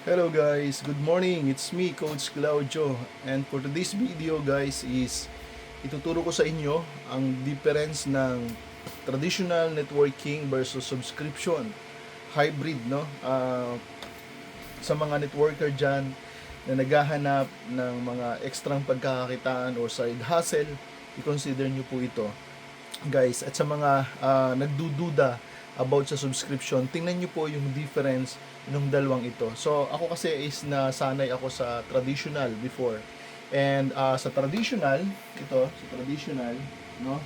Hello guys, good morning. It's me, Coach Claudio. And for today's video guys is ituturo ko sa inyo ang difference ng traditional networking versus subscription. Hybrid, no? Sa mga networker dyan na naghahanap ng mga ekstrang pagkakakitaan or side hustle, i-consider nyo po ito guys. At sa mga nagdududa about sa subscription, tingnan nyo po yung difference ng dalawang ito. So ako kasi is nasanay ako sa traditional before, and sa traditional, no,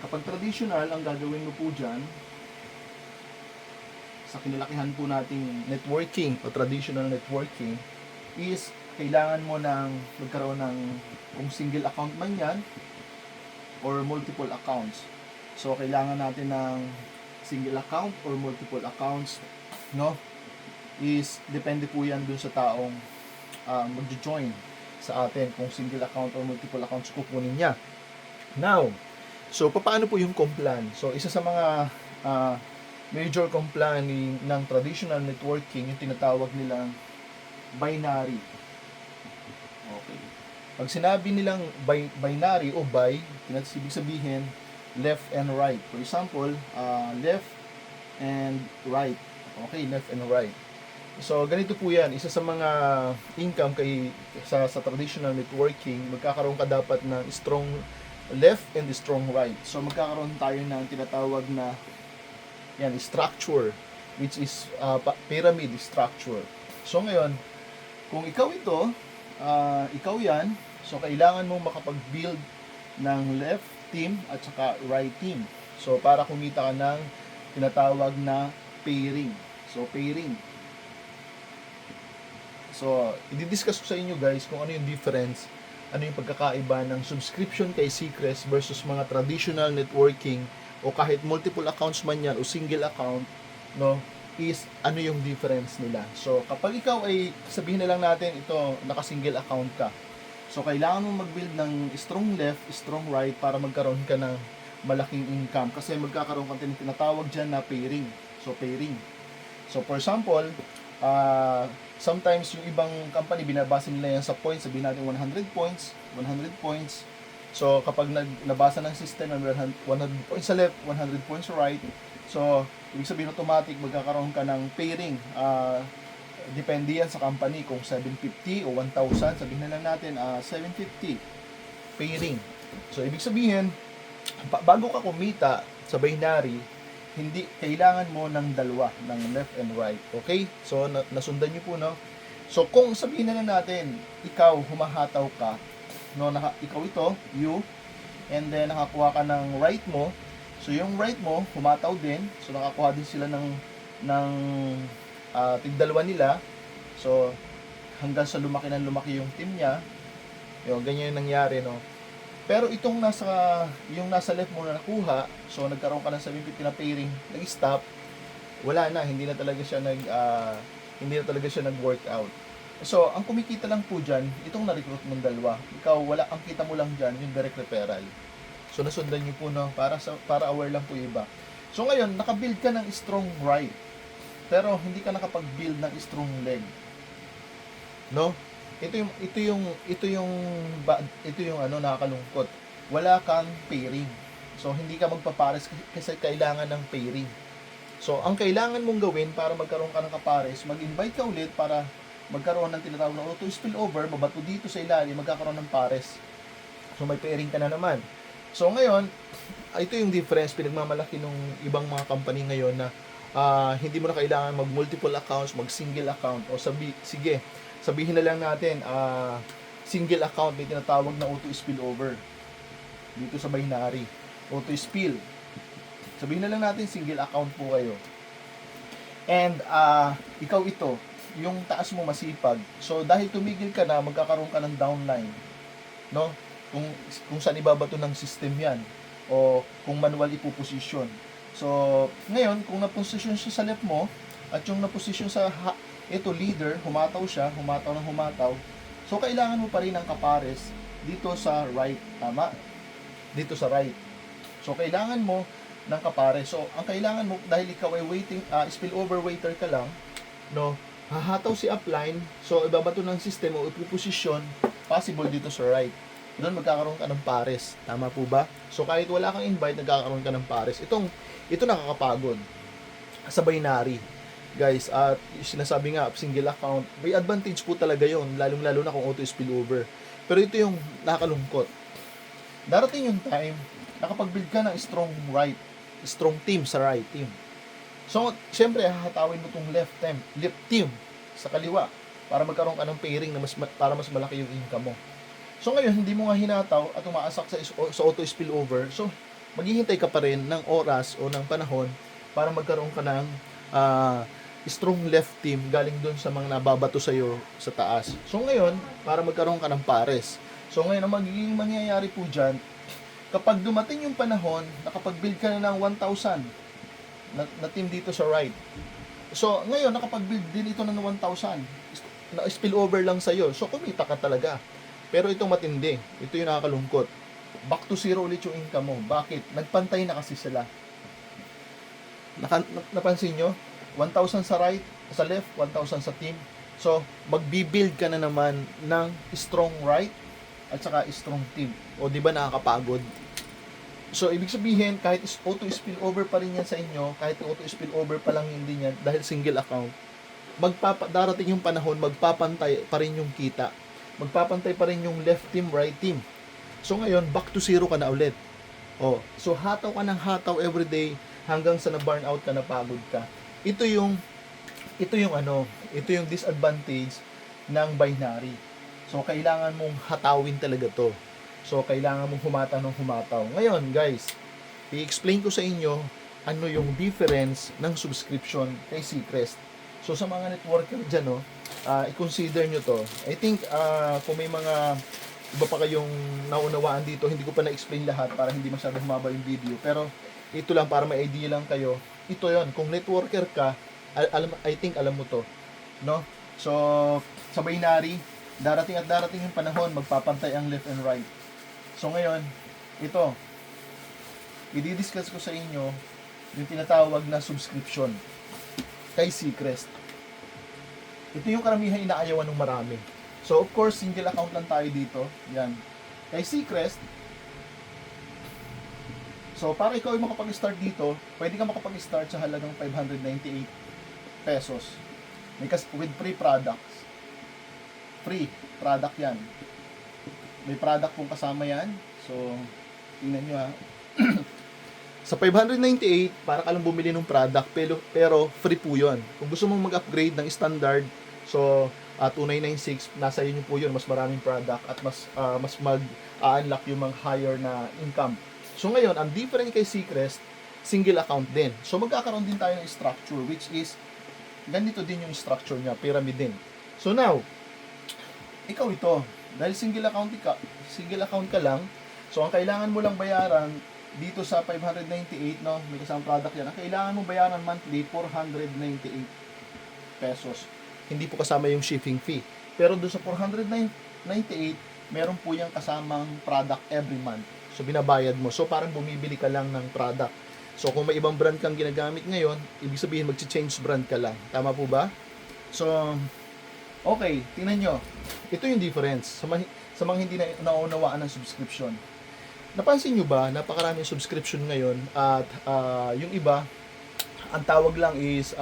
kapag traditional, ang gagawin mo po dyan sa kinalakihan po nating networking o traditional networking is kailangan mo ng magkaroon ng kung single account man yan or multiple accounts. So kailangan natin ng single account or multiple accounts, no? Is depende po yan dun sa taong magjo-join sa atin kung single account or multiple accounts kukunin niya. Now, so paano po yung complan? So isa sa mga major complaint ng traditional networking, yung tinatawag nilang binary. Okay. Pag sinabi nilang binary o bi, ibig sabihin left and right. For example, left and right. Okay, left and right. So, ganito po yan. Isa sa mga income sa traditional networking, magkakaroon ka dapat ng strong left and strong right. So, magkakaroon tayo ng tinatawag na yan, structure, which is pyramid structure. So, ngayon, kung ikaw ito, ikaw yan, so kailangan mong makapag-build ng left team at saka right team. So, para kumita ka ng tinatawag na pairing. So, pairing. So, i-discuss ko sa inyo guys kung ano yung difference, ano yung pagkakaiba ng subscription kay Seacrest versus mga traditional networking o kahit multiple accounts man yan o single account, no, is ano yung difference nila. So, kapag ikaw ay sabihin na lang natin ito, naka-single account ka. So, kailangan mong mag-build ng strong left, strong right para magkaroon ka ng malaking income. Kasi magkakaroon ka ng tinatawag dyan na pairing. So, pairing. So, for example, sometimes yung ibang company, binabasa nila yan sa points. Sabihin natin 100 points, 100 points. So, kapag nabasa ng system, 100 points sa left, 100 points sa right. So, ibig sabihin automatic, magkakaroon ka ng pairing. Depende yan sa company kung 750 o 1,000, sabihin na lang natin 750 pairing. So ibig sabihin, bago ka kumita sa binary, hindi kailangan mo ng dalawa, ng left and right. Okay? So nasundan niyo po, no? So kung sabihin na lang natin, ikaw humahataw ka, no, ikaw ito, you, and then nakakuha ka ng right mo. So yung right mo humataw din. So nakakuha din sila ng tigdalawa nila. So, hanggang sa lumaki yung team niya. Yung ganyan yung nangyari, no? Pero itong yung nasa left mo na nakuha, so nagkaroon ka ng 750 na pairing, nag-stop, wala na, hindi na talaga siya nag-workout. So, ang kumikita lang po dyan, itong na-recruit mong dalawa. Ikaw, wala, ang kita mo lang dyan, yung direct referral. So, nasundan niyo po, no? Para aware lang po yung iba. So, ngayon, nakabuild ka ng strong right. Pero hindi ka nakapag-build ng strong leg. No? Ito yung nakakalungkot. Wala kang pairing. So hindi ka magpapares kasi kailangan ng pairing. So ang kailangan mong gawin para magkaroon ka ng kapares, mag-invite ka ulit para magkaroon ng tinatawag na auto spillover, mabato dito sa ilalim, magkakaroon ng pares. So may pairing ka na naman. So ngayon, ito yung difference, pinagmamalaki ng ibang mga company ngayon na hindi mo na kailangan mag-multiple accounts, mag-single account. O sige, sabihin na lang natin, single account, may tinatawag na auto-spillover. Dito sa binary, auto-spill. Sabihin na lang natin, single account po kayo. And, ikaw ito, yung taas mo masipag. So, dahil tumigil ka na, magkakaroon ka ng downline. No? Kung saan ibabato ng system yan. O kung manual ipoposition. So, ngayon, kung naposisyon siya sa left mo, at yung naposisyon sa leader, humataw ng humataw. So, kailangan mo pa rin ng kapares dito sa right, tama? Dito sa right. So, kailangan mo ng kapares. So, ang kailangan mo, dahil ikaw ay spillover waiter ka lang, no, hahataw si upline, so ibabato ng system o ipoposisyon, possible dito sa right. Doon magkakaroon ka ng pares. Tama po ba? So kahit wala kang invite, nagkakaroon ka ng pares. Ito nakakapagod. Sa binary. Guys, at sinasabi nga, single account, may advantage po talaga yon, lalong-lalo na kung auto spillover. Pero ito yung nakakalungkot. Darating yung time, nakapag-build ka ng strong team sa right team. So, syempre, hahatawin mo tong left team sa kaliwa para magkaroon ka ng pairing na para mas malaki yung income mo. So, ngayon, hindi mo nga hinataw at umaasak sa auto spillover. So, maghihintay ka pa rin ng oras o ng panahon para magkaroon ka ng strong left team galing dun sa mga nababato sa'yo sa taas. So, ngayon, para magkaroon ka ng pares. So, ngayon, ang magiging mangyayari po dyan, kapag dumating yung panahon, nakapag-build ka na ng 1,000 na team dito sa right. So, ngayon, nakapag-build din ito ng 1,000. Na spillover lang sa'yo. So, kumita ka talaga. Pero itong matindi. Ito yung nakakalungkot. Back to zero ulit yung income mo. Bakit? Nagpantay na kasi sila. Napansin nyo? 1,000 sa right, sa left, 1,000 sa team. So, magbibuild ka na naman ng strong right at saka strong team. O, di ba nakakapagod? So, ibig sabihin, kahit auto spillover pa rin yan sa inyo, kahit auto spillover pa lang hindi yan, dahil single account, darating yung panahon, magpapantay pa rin yung kita. Magpapantay pa rin yung left team, right team. So, ngayon, back to zero ka na ulit. O, so, hataw ka ng hataw everyday hanggang sa na-burnout ka, napagod ka. Ito yung disadvantage ng binary. So, kailangan mong hatawin talaga to. So, kailangan mong humataw. Ngayon, guys, i-explain ko sa inyo ano yung difference ng subscription kay Seacrest. So, sa mga networker dyan, i-consider nyo to. I think, kung may mga iba pa kayong naunawaan dito, hindi ko pa na-explain lahat para hindi masyadong humaba yung video. Pero, ito lang, para may idea lang kayo. Ito yon, kung networker ka, I think alam mo to. No? So, sa binary, darating yung panahon, magpapantay ang left and right. So, ngayon, ito, i-discuss ko sa inyo yung tinatawag na subscription kay Seacrest. Ito yung karamihan inaayawan ng marami. So, of course, single account lang tayo dito. Yan. Kay Seacrest, so, para ikaw ay makapag-start dito, pwede ka makapag-start sa halagang 598 pesos. With free products. Free product yan. May product pong kasama yan. So, tingnan nyo ha. Sa 598, para ka lang bumili ng product, pero free po yun. Kung gusto mong mag-upgrade ng standard, so, 2996, nasa inyo po yun, mas maraming product at mas mag-unlock yung mga higher na income. So, ngayon, ang different kay Seacrest, single account din. So, magkakaroon din tayo ng structure, which is, ganito din yung structure niya, pyramid din. So, now, ikaw ito, dahil single account ka lang, so ang kailangan mo lang bayaran dito sa 598, no, may kasamang product yan, ang kailangan mo bayaran monthly, 498 pesos. Hindi po kasama yung shipping fee. Pero doon sa 498, meron po yung kasamang product every month. So, binabayad mo. So, parang bumibili ka lang ng product. So, kung may ibang brand kang ginagamit ngayon, ibig sabihin mag-change brand ka lang. Tama po ba? So, okay, tingnan nyo. Ito yung difference sa mga hindi na naunawaan ng subscription. Napansin nyo ba, napakaraming subscription ngayon at yung iba, ang tawag lang is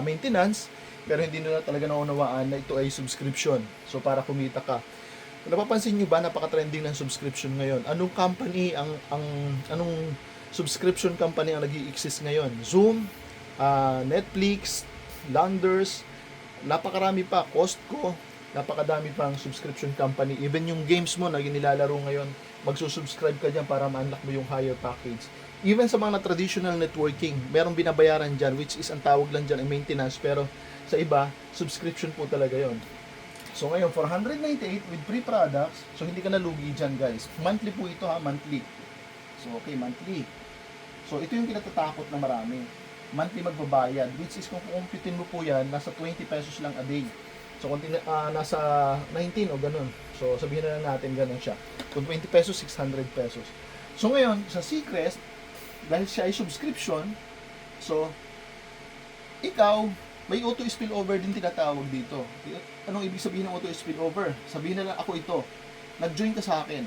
maintenance, pero hindi nila talaga naunawaan na ito ay subscription. So, para kumita ka. Napapansin nyo ba, napaka-trending ng subscription ngayon? Anong company, anong subscription company ang nag-i-exist ngayon? Zoom, Netflix, Landers, napakarami pa, Costco, napakadami pang subscription company. Even yung games mo na nilalaro ngayon, magsusubscribe ka dyan para ma-unlock mo yung higher package. Even sa mga traditional networking, merong binabayaran dyan, which is ang tawag lang dyan ay maintenance, pero sa iba, subscription po talaga yon. So ngayon, 498 with free products, so hindi ka nalugi dyan guys. Monthly po ito ha, monthly. So okay, monthly. So ito yung kinatatakot na marami. Monthly magbabayad, which is kung kumpitin mo po yan, nasa 20 pesos lang a day. So kung nasa 19 o ganun. So sabihin na lang natin ganun siya. Kung 20 pesos, 600 pesos. So ngayon, sa Seacrest, dahil siya ay subscription, so ikaw, may auto spillover din tinatawag dito. Anong ibig sabihin ng auto spillover? Sabihin na lang ako ito. Nag-join ka sa akin.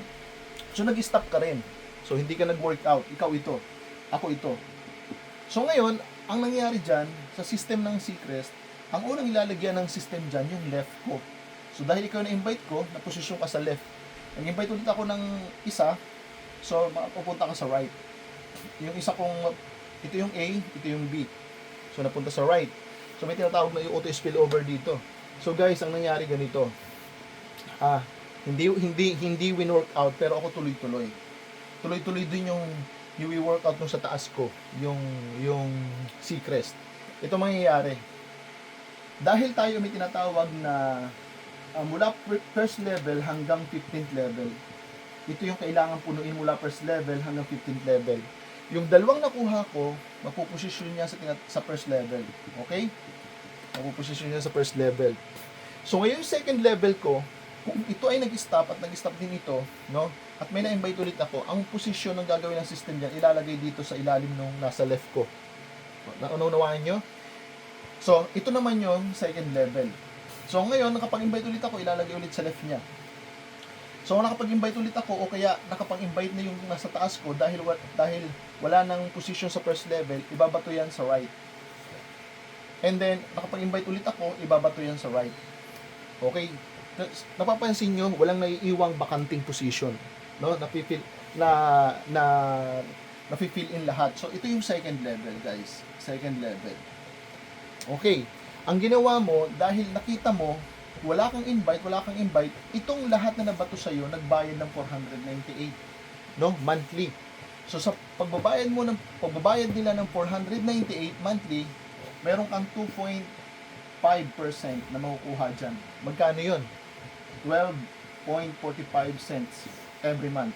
So nag-stop ka rin. So hindi ka nag-workout. Ikaw ito. Ako ito. So ngayon, ang nangyari dyan, sa system ng Seacrest, ang unang ilalagyan ng system dyan, yung left ko. So dahil ikaw na-invite ko, naposisyon ka sa left. Nag-invite ulit ako ng isa, so mapupunta ka sa right. Yung isa kong, ito yung A, ito yung B. So napunta sa right. So may tinatawag na yung auto spillover dito. So guys, ang nangyari ganito. Hindi win-workout, pero ako tuloy-tuloy. Tuloy-tuloy din yung workout nung sa taas ko, yung Seacrest. Ito mangyayari. Dahil tayo may tinatawag na mula first level hanggang 15th level. Ito yung kailangan punuin mula first level hanggang 15th level. Yung dalawang nakuha ko, mapuposisyon niya sa first level. Okay? Mapuposisyon niya sa first level. So ngayon second level ko, kung ito ay nag-stop at nag-stop din ito, no? At may na-invite ulit ako, ang posisyon ng gagawin ng system diyan ilalagay dito sa ilalim nung nasa left ko. Naunawaan nyo? So, ito naman yung second level. So, ngayon, nakapag-invite ulit ako, ilalagay ulit sa left niya. So, nakapag-invite ulit ako, o kaya nakapag-invite na yung nasa taas ko, dahil wala nang position sa first level, ibabato yan sa right. And then, nakapag-invite ulit ako, ibabato yan sa right. Okay? Napapansin nyo, walang naiiwang bakanting position. No? Napifill in lahat. So, ito yung second level, guys. Second level. Okay. Ang ginawa mo, dahil nakita mo, wala kang invite, itong lahat na nabato sa'yo, nagbayad ng 498. No? Monthly. So, sa pagbabayad nila ng 498 monthly, meron kang 2.5% na makukuha dyan. Magkano yun? 12.45 cents every month.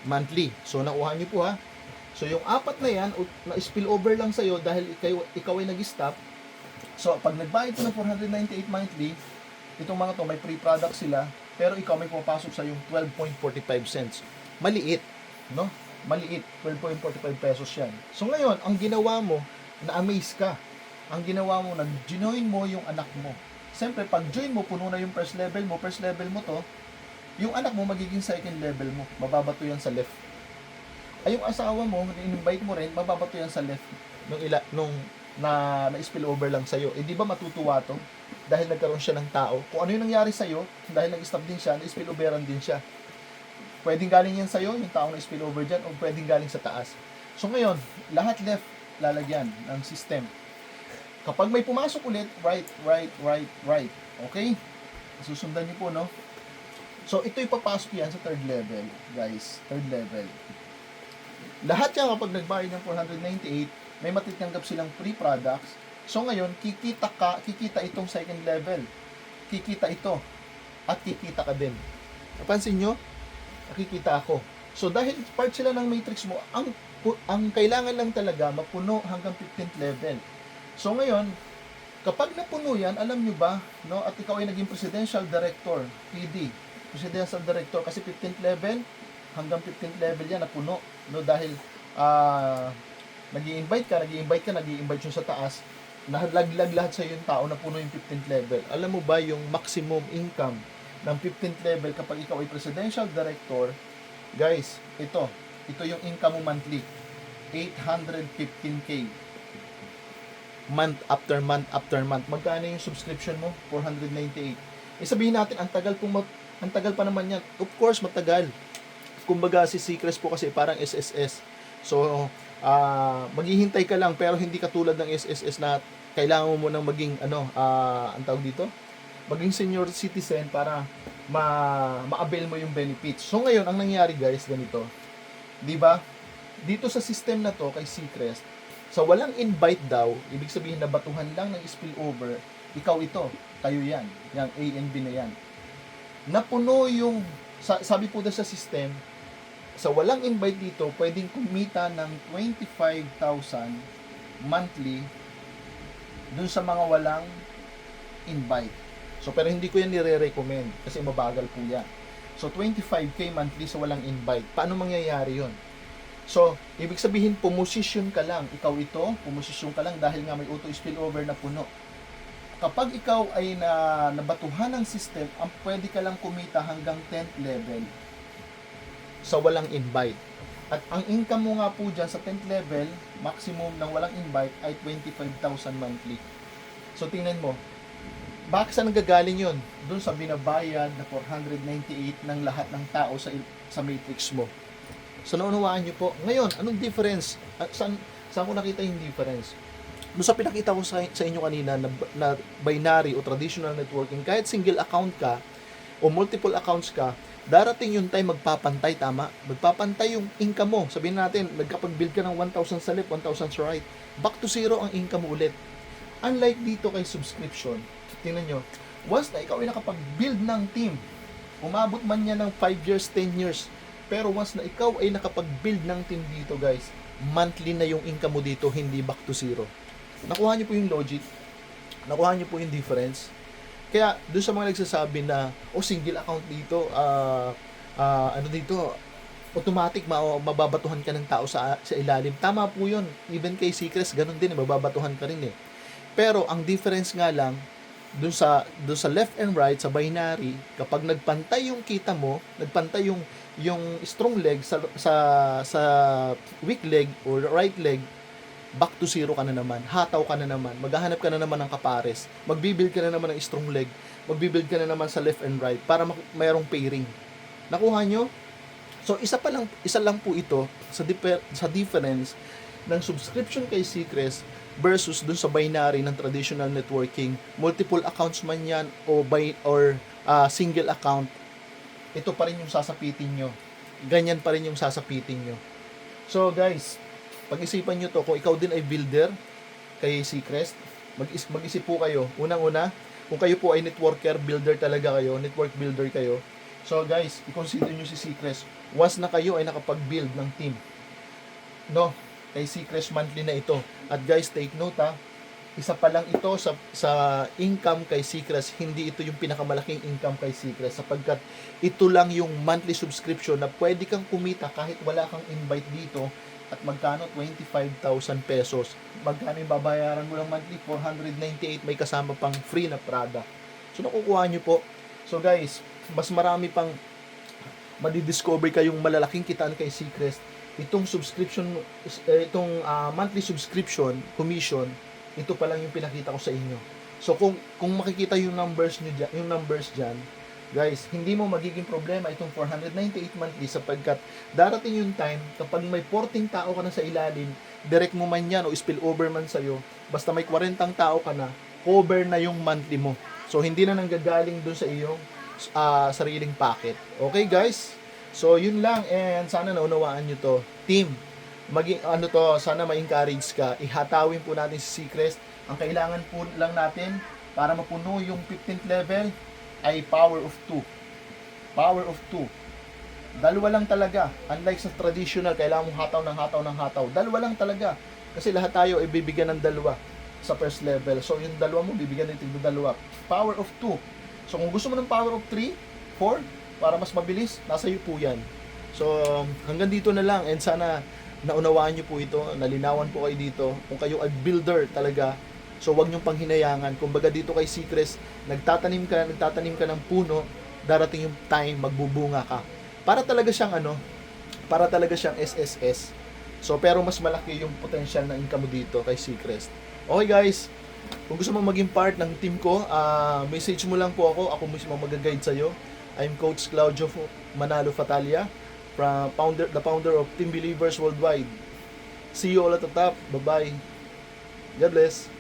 Monthly. So, nakuha nyo po ha. So, yung apat na yan, na-spill over lang sa'yo dahil ikaw ay nag-stop. So, pag nagbayad ka ng 498 monthly, itong mga to, may free product sila, pero ikaw may pumapasok sa yung 12.45 cents. Maliit, no? Maliit. 12.45 pesos yan. So, ngayon, ang ginawa mo, na-amaze ka. Ang ginawa mo, nag-join mo yung anak mo. Siyempre, pag join mo, puno na yung first level mo to, yung anak mo magiging second level mo. Mababato yan sa left. Ay, yung asawa mo, in-invite mo rin, mababato yan sa left. Nung na-spill over lang sa'yo. Eh, di ba matutuwa to? Dahil nagkaroon siya ng tao. Kung ano yung nangyari sa'yo, dahil nag-stop din siya, na-spill overan din siya. Pwedeng galing yan sa'yo, yung tao na spill over dyan, o pwedeng galing sa taas. So ngayon, lahat left lalagyan ng system. Kapag may pumasok ulit, right. Okay? Susundan niyo po, no? So, ito ipapasok yan sa third level, guys. Third level. Lahat yan kapag nagbayad ng 498, may matitanggap silang free products. So, ngayon, kikita itong second level. Kikita ito. At kikita ka din. Napansin nyo? Nakikita ako. So, dahil part sila ng matrix mo, ang kailangan lang talaga mapuno hanggang 15th level. So ngayon, kapag napuno yan, alam nyo ba, no, at ikaw ay naging Presidential Director, PD, Presidential Director, kasi 15th level, hanggang 15th level yan, napuno, no, dahil nag-i-invite yung sa taas, nalaglag lahat sa yung tao na puno yung 15th level. Alam mo ba yung maximum income ng 15th level kapag ikaw ay Presidential Director, guys, ito yung income mo monthly, 815K. Month after month. Magkano yung subscription mo? 498. Sabihin natin, ang tagal pa naman yan. Of course, matagal. Kumbaga, si Seacrest po kasi parang SSS. So, maghihintay ka lang, pero hindi katulad ng SSS na kailangan mo munang maging, ang tawag dito? Maging senior citizen para ma-avail mo yung benefits. So, ngayon, ang nangyari guys, ganito. Diba? Dito sa system na to, kay Seacrest, sa walang invite daw, ibig sabihin na batuhan lang ng spillover, ikaw ito, kayo yan, yung A and B na yan. Napuno yung, sabi po sa system, sa walang invite dito, pwedeng kumita ng 25,000 monthly dun sa mga walang invite. So, pero hindi ko yan nire-recommend kasi mabagal po yan. So, 25K monthly sa walang invite. Paano mangyayari yon? So, ibig sabihin, pumosisyon ka lang. Ikaw ito, pumosisyon ka lang dahil nga may auto spillover na puno. Kapag ikaw ay nabatuhan ng system, ang pwede ka lang kumita hanggang 10th level sa walang invite. At ang income mo nga po dyan sa 10th level, maximum ng walang invite ay 25,000 monthly. So, tingnan mo, bakit saan nanggagaling yun? Doon sa binabayad na 498 ng lahat ng tao sa matrix mo. So, naunawaan nyo po. Ngayon, anong difference? Saan ko nakita yung difference? Doon sa pinakita ko sa inyo kanina na binary o traditional networking, kahit single account ka o multiple accounts ka, darating yung time magpapantay, tama? Magpapantay yung income mo. Sabihin natin, nagkapag-build ka ng 1,000 sa left, 1,000 sa right. Back to zero ang income mo ulit. Unlike dito kay subscription, tingnan nyo, once na ikaw ay nakapag-build ng team, umabot man yan ng 5 years, 10 years, pero once na ikaw ay nakapag-build ng team dito, guys, monthly na yung income mo dito, hindi back to zero. Nakuha nyo po yung logic, nakuha nyo po yung difference. Kaya, doon sa mga nagsasabi na, single account dito, dito, automatic mababatuhan ka ng tao sa ilalim. Tama po yun. Even kay Secrets, ganun din, mababatuhan ka rin eh. Pero, ang difference nga lang, doon sa left and right, sa binary, kapag nagpantay yung kita mo, nagpantay yung strong leg sa weak leg or right leg, back to zero ka na naman, hataw ka na naman, maghahanap ka na naman ng kapares, magbibuild ka na naman ng strong leg, magbibuild ka na naman sa left and right para mayroong pairing. Nakuha nyo? So, isa lang po ito sa difference ng subscription kay Secrets versus dun sa binary ng traditional networking. Multiple accounts man yan o single account, ito pa rin yung sasapitin nyo. Ganyan pa rin yung sasapitin nyo. So guys, pag-isipan nyo to, kung ikaw din ay builder kay Secrets, mag-isip po kayo. Unang-una, kung kayo po ay networker, builder talaga kayo, network builder kayo. So guys, i-consider nyo si Secrets. Once na kayo ay nakapag-build ng team, no, kay Secrets monthly na ito. At guys, take note ha, isa pa lang ito sa income kay Secrets, hindi ito yung pinakamalaking income kay Secrets, sapagkat ito lang yung monthly subscription na pwede kang kumita kahit wala kang invite dito. At magkano? 25,000 pesos. Magkano yung babayaran mo ng monthly? 498, may kasama pang free na product. So nakukuha nyo po. So guys, mas marami pang madidiscover kayong malalaking kitaan kay Secrets. Itong subscription, monthly subscription commission, ito pa lang yung pinakita ko sa inyo. So kung makikita yung numbers diyan, guys, hindi mo magiging problema itong 498 monthly, sapagkat darating yung time kapag may 14 tao ka na sa ilalim, direct mo man yan o spill over man sa'yo, basta may 40 tao ka na, cover na yung monthly mo. So hindi na nanggagaling dun sa iyong sariling packet. Okay guys? So yun lang, and sana naunawaan nyo to. Team, sana ma-encourage ka. Ihatawin po natin si Secrets. Ang kailangan po lang natin para mapuno yung 15th level ay power of 2. Power of 2. Dalawa lang talaga. Unlike sa traditional, kailangan mong hataw. Dalawa lang talaga. Kasi lahat tayo ay bibigyan ng dalawa sa first level. So yung dalawa mo, bibigyan ng dalawa. Power of 2. So kung gusto mo ng power of 3, 4, para mas mabilis, nasa iyo po yan. So hanggang dito na lang, and sana naunawaan nyo po ito, nalinawan po kayo dito. Kung kayo ay builder talaga, so wag nyong panghinayangan. Kumbaga dito kay Secrets, nagtatanim ka ng puno, darating yung time magbubunga ka. Para talaga siyang SSS. So pero mas malaki yung potential na income mo dito kay Secrets. Okay guys, kung gusto mong maging part ng team ko, message mo lang po ako mismo mag-guide sa'yo. I'm Coach Claudio Manalo Fatalia, the founder of Team Believers Worldwide. See you all at the top. Bye-bye. God bless.